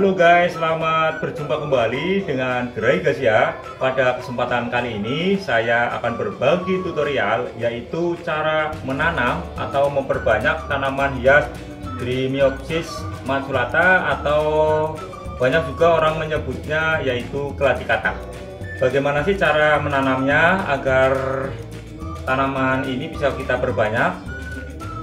Halo guys, selamat berjumpa kembali dengan Gerai Gasia. Pada kesempatan kali ini saya akan berbagi tutorial, yaitu cara menanam atau memperbanyak tanaman hias Bryniopsis macculata, atau banyak juga orang menyebutnya yaitu keladi katak. Bagaimana sih cara menanamnya agar tanaman ini bisa kita perbanyak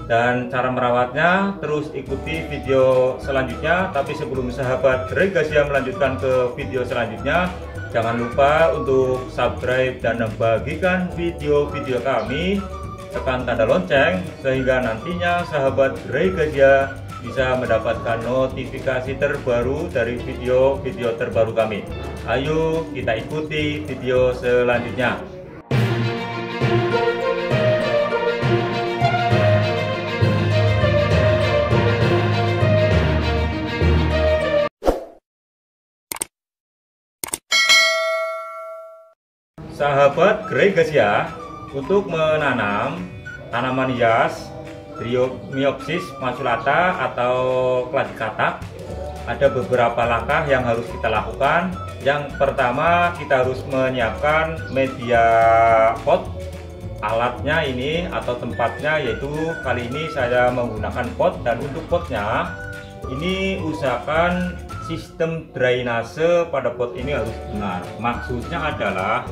dan cara merawatnya? Terus ikuti video selanjutnya. Tapi sebelum sahabat Gerai Gasia melanjutkan ke video selanjutnya, jangan lupa untuk subscribe dan membagikan video-video kami, tekan tanda lonceng sehingga nantinya sahabat Gerai Gasia bisa mendapatkan notifikasi terbaru dari video-video terbaru kami. Ayo kita ikuti video selanjutnya. Sahabat Gerai Gasia, untuk menanam tanaman hias Bryniopsis macculata atau keladi katak, ada beberapa langkah yang harus kita lakukan. Yang pertama, kita harus menyiapkan media pot. Alatnya ini atau tempatnya, yaitu kali ini saya menggunakan pot, dan untuk potnya ini usahakan sistem drainase pada pot ini harus benar. Maksudnya adalah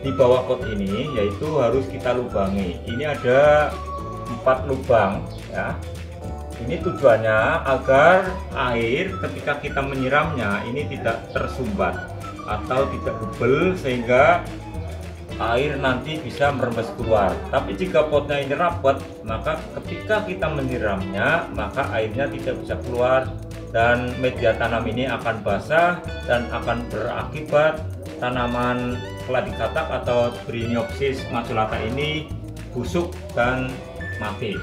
di bawah pot ini yaitu harus kita lubangi. Ini ada 4 lubang ya. Ini tujuannya agar air ketika kita menyiramnya ini tidak tersumbat atau tidak bebel sehingga air nanti bisa merembes keluar. Tapi jika potnya ini rapat, maka ketika kita menyiramnya maka airnya tidak bisa keluar dan media tanam ini akan basah dan akan berakibat tanaman keladi katak atau Bryniopsis macculata ini busuk dan mati.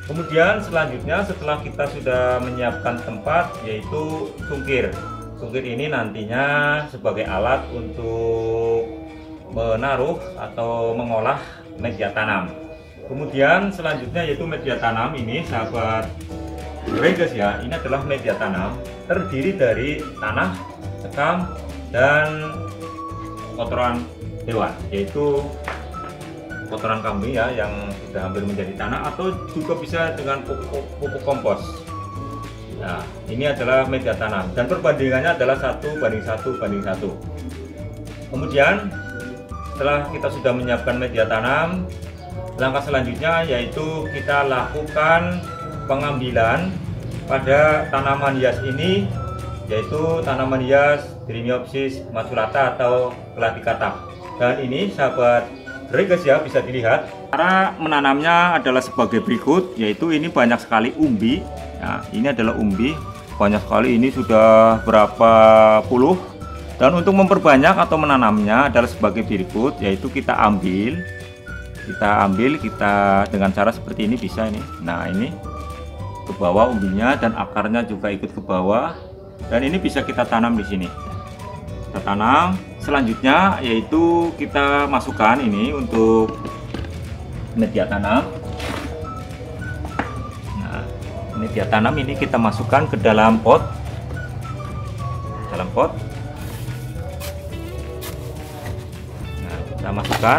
Kemudian selanjutnya, setelah kita sudah menyiapkan tempat, yaitu cungkir. Cungkir ini nantinya sebagai alat untuk menaruh atau mengolah media tanam. Kemudian selanjutnya yaitu media tanam ini, sahabat Gerai Gasia, ini adalah media tanam terdiri dari tanah, sekam, dan kotoran hewan, yaitu kotoran kambing ya yang sudah hampir menjadi tanah, atau juga bisa dengan pupuk kompos. Nah, ini adalah media tanam dan perbandingannya adalah 1:1:1. Kemudian setelah kita sudah menyiapkan media tanam, langkah selanjutnya yaitu kita lakukan pengambilan pada tanaman hias ini, yaitu tanaman hias Bryniopsis macculata atau keladi katak. Dan ini sahabat Gerai Gasia bisa dilihat cara menanamnya adalah sebagai berikut, yaitu ini banyak sekali umbi ya, ini adalah umbi banyak sekali, ini sudah berapa puluh. Dan untuk memperbanyak atau menanamnya adalah sebagai berikut, yaitu kita ambil dengan cara seperti ini, bisa ini. Nah, ini ke bawah umbinya dan akarnya juga ikut ke bawah, dan ini bisa kita tanam di sini. Kita tanam. Selanjutnya yaitu kita masukkan ini untuk media tanam. Nah, media tanam ini kita masukkan ke dalam pot. Nah, kita masukkan.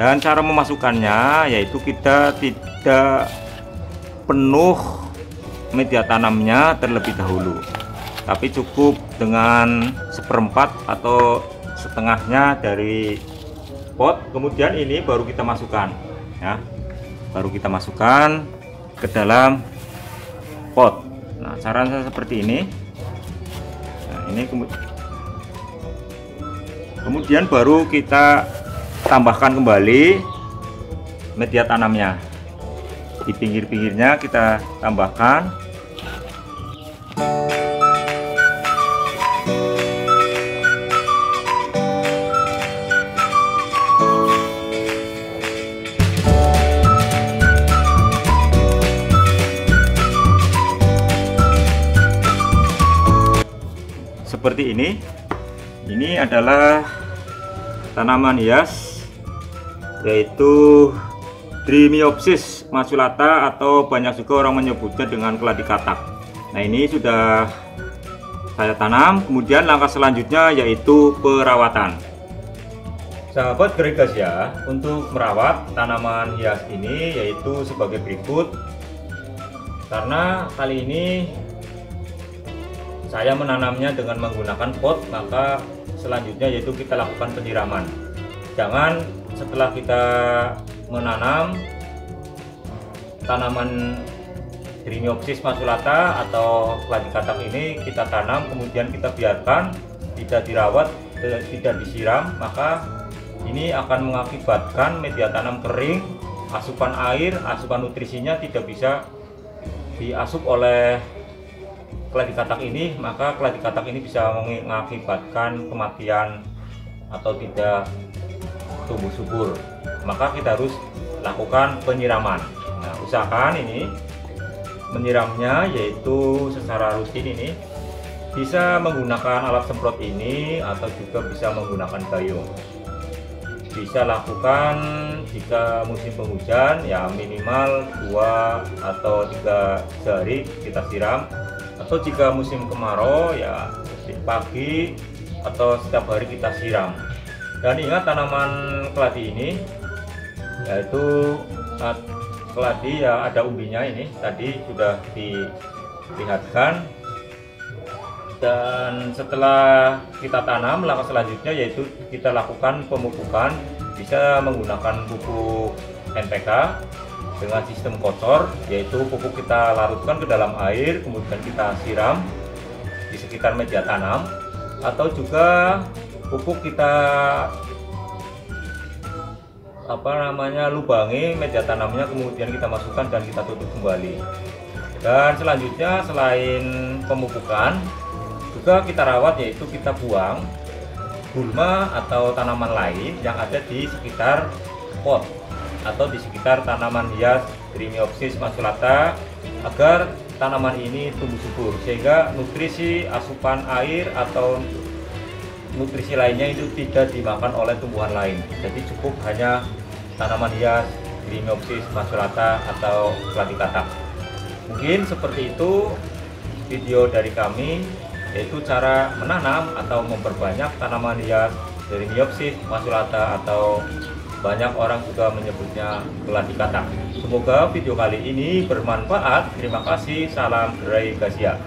Dan cara memasukkannya yaitu kita tidak penuh media tanamnya terlebih dahulu, tapi cukup dengan 1/4 atau setengahnya dari pot. Kemudian ini baru kita masukkan ya, baru kita masukkan ke dalam pot. Nah, caranya seperti ini. Nah, ini kemudian baru kita tambahkan kembali media tanamnya. Di pinggir-pinggirnya kita tambahkan. Seperti ini. Ini adalah tanaman hias yaitu Dreamiopsis maculata atau banyak juga orang menyebutnya dengan keladi katak. Nah, ini sudah saya tanam. Kemudian langkah selanjutnya yaitu perawatan. Sahabat Gregasia, untuk merawat tanaman hias ini yaitu sebagai berikut. Karena kali ini saya menanamnya dengan menggunakan pot, maka selanjutnya yaitu kita lakukan penyiraman. Jangan setelah kita menanam tanaman Dreamiopsis maculata atau keladi katak ini, kita tanam kemudian kita biarkan tidak dirawat, tidak disiram, maka ini akan mengakibatkan media tanam kering, asupan air, asupan nutrisinya tidak bisa diasup oleh keladi katak ini, maka keladi katak ini bisa mengakibatkan kematian atau tidak tumbuh subur. Maka kita harus lakukan penyiraman. Nah, usahakan ini menyiramnya yaitu secara rutin, ini bisa menggunakan alat semprot ini atau juga bisa menggunakan gayung. Bisa lakukan jika musim penghujan ya minimal 2 atau 3 sehari kita siram, atau jika musim kemarau ya pagi atau setiap hari kita siram. Dan ingat, tanaman keladi ini yaitu keladi ya ada umbinya, ini tadi sudah dilihatkan. Dan setelah kita tanam, langkah selanjutnya yaitu kita lakukan pemupukan. Bisa menggunakan pupuk NPK dengan sistem kotor, yaitu pupuk kita larutkan ke dalam air kemudian kita siram di sekitar media tanam, atau juga pupuk kita lubangi media tanamnya kemudian kita masukkan dan kita tutup kembali. Dan selanjutnya selain pemupukan juga kita rawat, yaitu kita buang gulma atau tanaman lain yang ada di sekitar pot atau di sekitar tanaman hias Dreamiopsis maculata, agar tanaman ini tumbuh subur sehingga nutrisi, asupan air atau nutrisi lainnya itu tidak dimakan oleh tumbuhan lain. Jadi cukup hanya tanaman hias Dreamiopsis maculata atau keladi katak. Mungkin seperti itu video dari kami, yaitu cara menanam atau memperbanyak tanaman hias Dreamiopsis maculata atau banyak orang juga menyebutnya keladi katak. Semoga video kali ini bermanfaat. Terima kasih. Salam Gregasia.